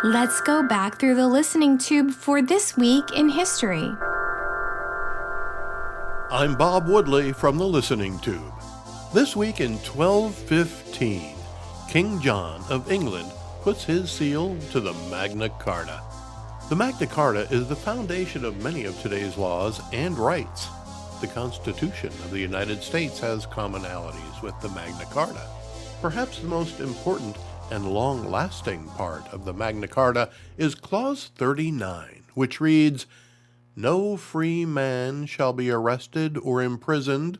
Let's go back through the listening tube for this week in history. I'm Bob Woodley from the Listening Tube. This week in 1215, King John of England puts his seal to the Magna Carta. The Magna Carta is the foundation of many of today's laws and rights. The Constitution of the United States has commonalities with the Magna Carta. Perhaps the most important and long-lasting part of the Magna Carta is Clause 39, which reads, "No free man shall be arrested or imprisoned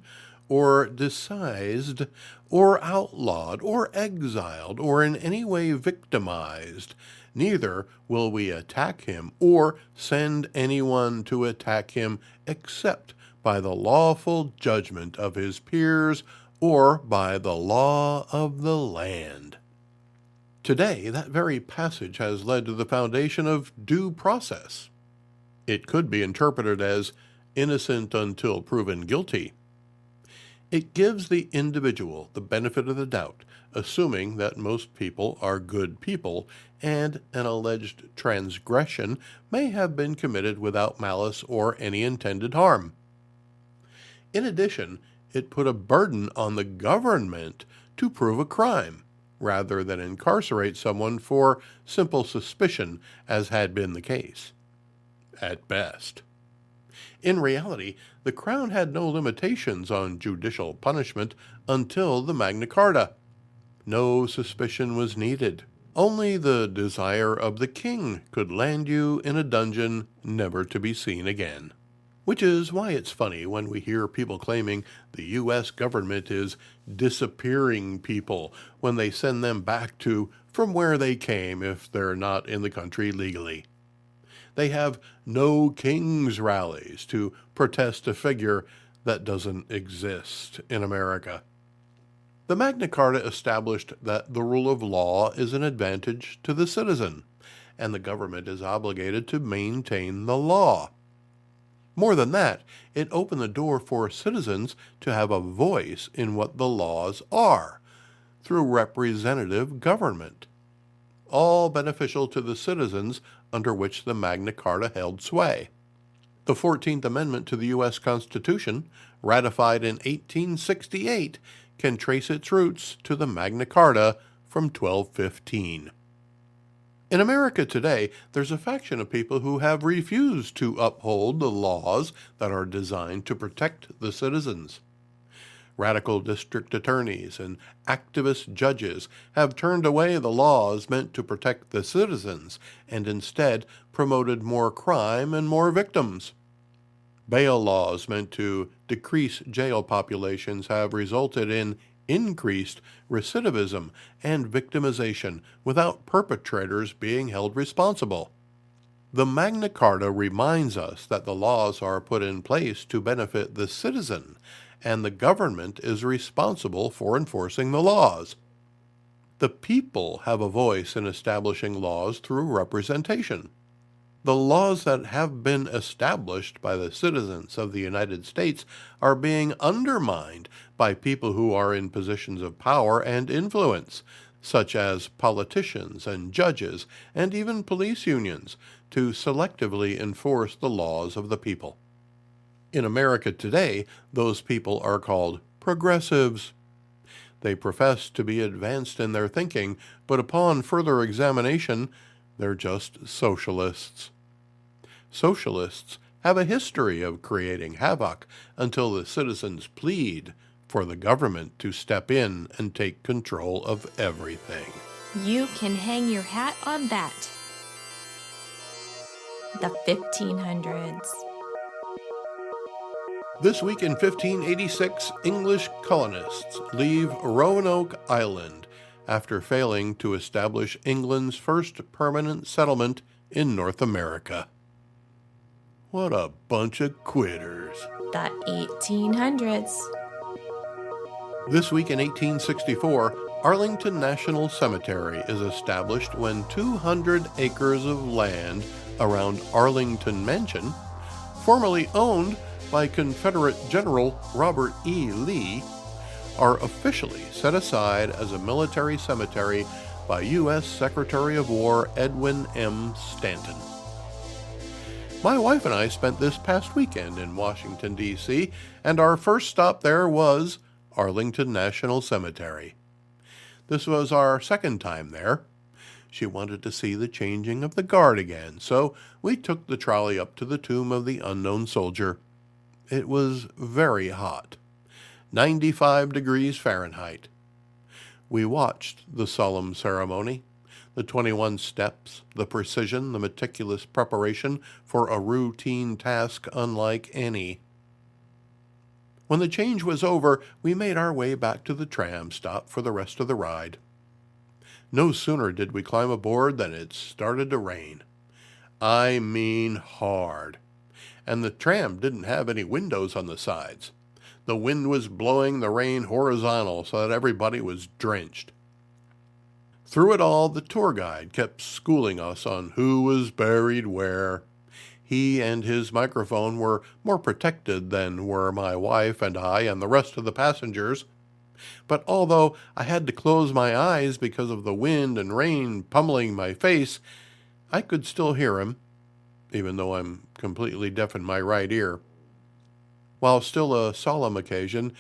or disseized or outlawed or exiled or in any way victimized. Neither will we attack him or send anyone to attack him except by the lawful judgment of his peers or by the law of the land." Today, that very passage has led to the foundation of due process. It could be interpreted as innocent until proven guilty. It gives the individual the benefit of the doubt, assuming that most people are good people and an alleged transgression may have been committed without malice or any intended harm. In addition, it put a burden on the government to prove a crime, rather than incarcerate someone for simple suspicion, as had been the case. At best. In reality, the Crown had no limitations on judicial punishment until the Magna Carta. No suspicion was needed. Only the desire of the king could land you in a dungeon never to be seen again. Which is why it's funny when we hear people claiming the U.S. government is disappearing people when they send them back to from where they came if they're not in the country legally. They have no kings rallies to protest a figure that doesn't exist in America. The Magna Carta established that the rule of law is an advantage to the citizen, and the government is obligated to maintain the law. More than that, it opened the door for citizens to have a voice in what the laws are, through representative government, all beneficial to the citizens under which the Magna Carta held sway. The 14th Amendment to the U.S. Constitution, ratified in 1868, can trace its roots to the Magna Carta from 1215. In America today, there's a faction of people who have refused to uphold the laws that are designed to protect the citizens. Radical district attorneys and activist judges have turned away the laws meant to protect the citizens and instead promoted more crime and more victims. Bail laws meant to decrease jail populations have resulted in increased recidivism and victimization without perpetrators being held responsible. The Magna Carta reminds us that the laws are put in place to benefit the citizen, and the government is responsible for enforcing the laws. The people have a voice in establishing laws through representation. The laws that have been established by the citizens of the United States are being undermined by people who are in positions of power and influence, such as politicians and judges and even police unions, to selectively enforce the laws of the people. In America today, those people are called progressives. They profess to be advanced in their thinking, but upon further examination, they're just socialists. Socialists have a history of creating havoc until the citizens plead for the government to step in and take control of everything. You can hang your hat on that. The 1500s. This week in 1586, English colonists leave Roanoke Island after failing to establish England's first permanent settlement in North America. What a bunch of quitters. The 1800s. This week in 1864, Arlingtong National Cemetery is established when 200 acres of land around Arlington Mansion, formerly owned by Confederate General Robert E. Lee, are officially set aside as a military cemetery by U.S. Secretary of War Edwin M. Stanton. My wife and I spent this past weekend in Washington, D.C., and our first stop there was Arlingtong National Cemetery. This was our second time there. She wanted to see the changing of the guard again, so we took the trolley up to the tomb of the unknown soldier. It was very hot, 95 degrees Fahrenheit. We watched the solemn ceremony, the 21 steps, the precision, the meticulous preparation for a routine task unlike any. When the change was over, we made our way back to the tram stop for the rest of the ride. No sooner did we climb aboard than it started to rain. I mean hard. And the tram didn't have any windows on the sides. The wind was blowing the rain horizontal so that everybody was drenched. Through it all, the tour guide kept schooling us on who was buried where. He and his microphone were more protected than were my wife and I and the rest of the passengers. But although I had to close my eyes because of the wind and rain pummeling my face, I could still hear him, even though I'm completely deaf in my right ear. While still a solemn occasion,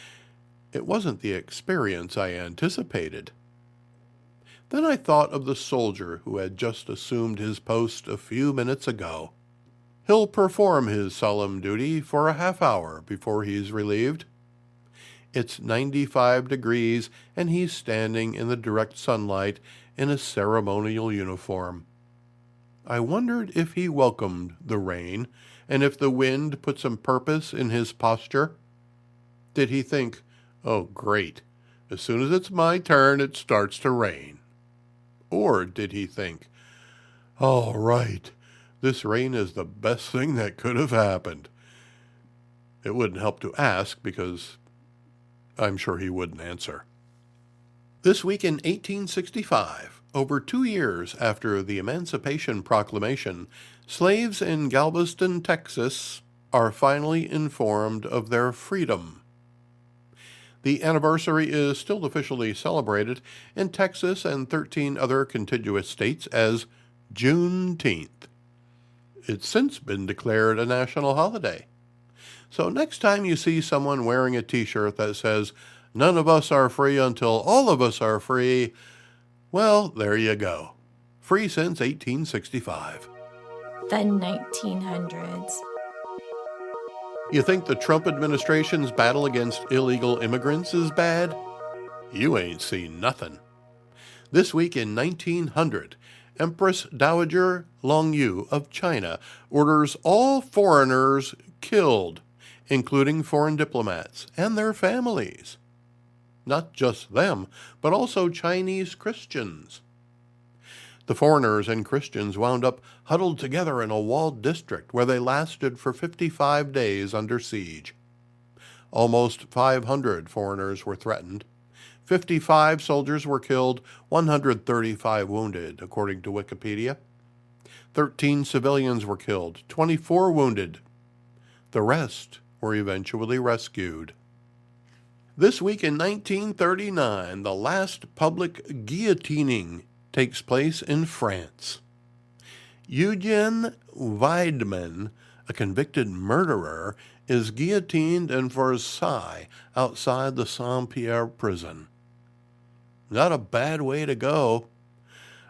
it wasn't the experience I anticipated. Then I thought of the soldier who had just assumed his post a few minutes ago. He'll perform his solemn duty for a half hour before he's relieved. It's 95 degrees, and he's standing in the direct sunlight in a ceremonial uniform. I wondered if he welcomed the rain, and if the wind put some purpose in his posture. Did he think, "Oh, great, as soon as it's my turn, it starts to rain"? Or did he think, "All right, this rain is the best thing that could have happened"? It wouldn't help to ask, because I'm sure he wouldn't answer. This week in 1865, over 2 years after the Emancipation Proclamation, slaves in Galveston, Texas, are finally informed of their freedom. The anniversary is still officially celebrated in Texas and 13 other contiguous states as Juneteenth. It's since been declared a national holiday. So next time you see someone wearing a t-shirt that says, "None of us are free until all of us are free," well, there you go. Free since 1865. The 1900s. You think the Trump administration's battle against illegal immigrants is bad? You ain't seen nothing. This week in 1900, Empress Dowager Longyu of China orders all foreigners killed, including foreign diplomats and their families. Not just them, but also Chinese Christians. The foreigners and Christians wound up huddled together in a walled district where they lasted for 55 days under siege. Almost 500 foreigners were threatened. 55 soldiers were killed, 135 wounded, according to Wikipedia. 13 civilians were killed, 24 wounded. The rest were eventually rescued. This week in 1939, the last public guillotining takes place in France. Eugène Weidmann, a convicted murderer, is guillotined in Versailles outside the Saint-Pierre prison. Not a bad way to go.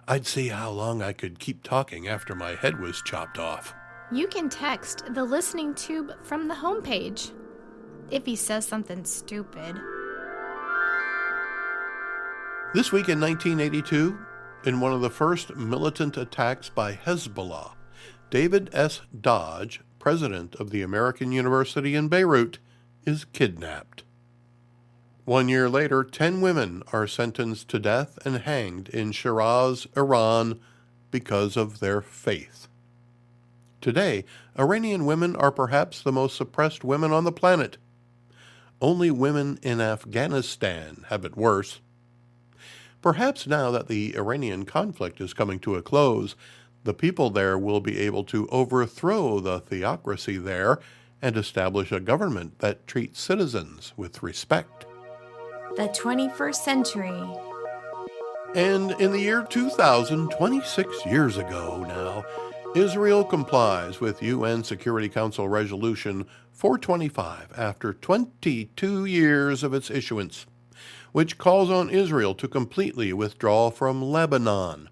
I'd see how long I could keep talking after my head was chopped off. You can text the listening tube from the homepage if he says something stupid. This week in 1982, in one of the first militant attacks by Hezbollah, David S. Dodge, president of the American University in Beirut, is kidnapped. 1 year later, 10 women are sentenced to death and hanged in Shiraz, Iran, because of their faith. Today, Iranian women are perhaps the most suppressed women on the planet. Only women in Afghanistan have it worse. Perhaps now that the Iranian conflict is coming to a close, the people there will be able to overthrow the theocracy there and establish a government that treats citizens with respect. The 21st century. And in the year 2000, 26 years ago now, Israel complies with UN Security Council Resolution 425 after 22 years of its issuance, which calls on Israel to completely withdraw from Lebanon.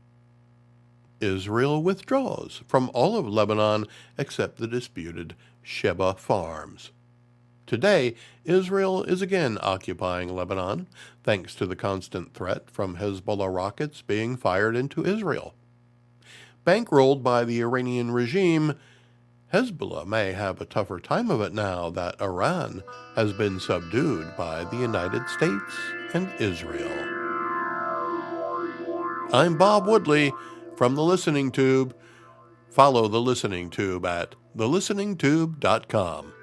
Israel withdraws from all of Lebanon except the disputed Sheba farms. Today, Israel is again occupying Lebanon, thanks to the constant threat from Hezbollah rockets being fired into Israel. Bankrolled by the Iranian regime, Hezbollah may have a tougher time of it now that Iran has been subdued by the United States and Israel. I'm Bob Woodley from The Listening Tube. Follow The Listening Tube at thelisteningtube.com.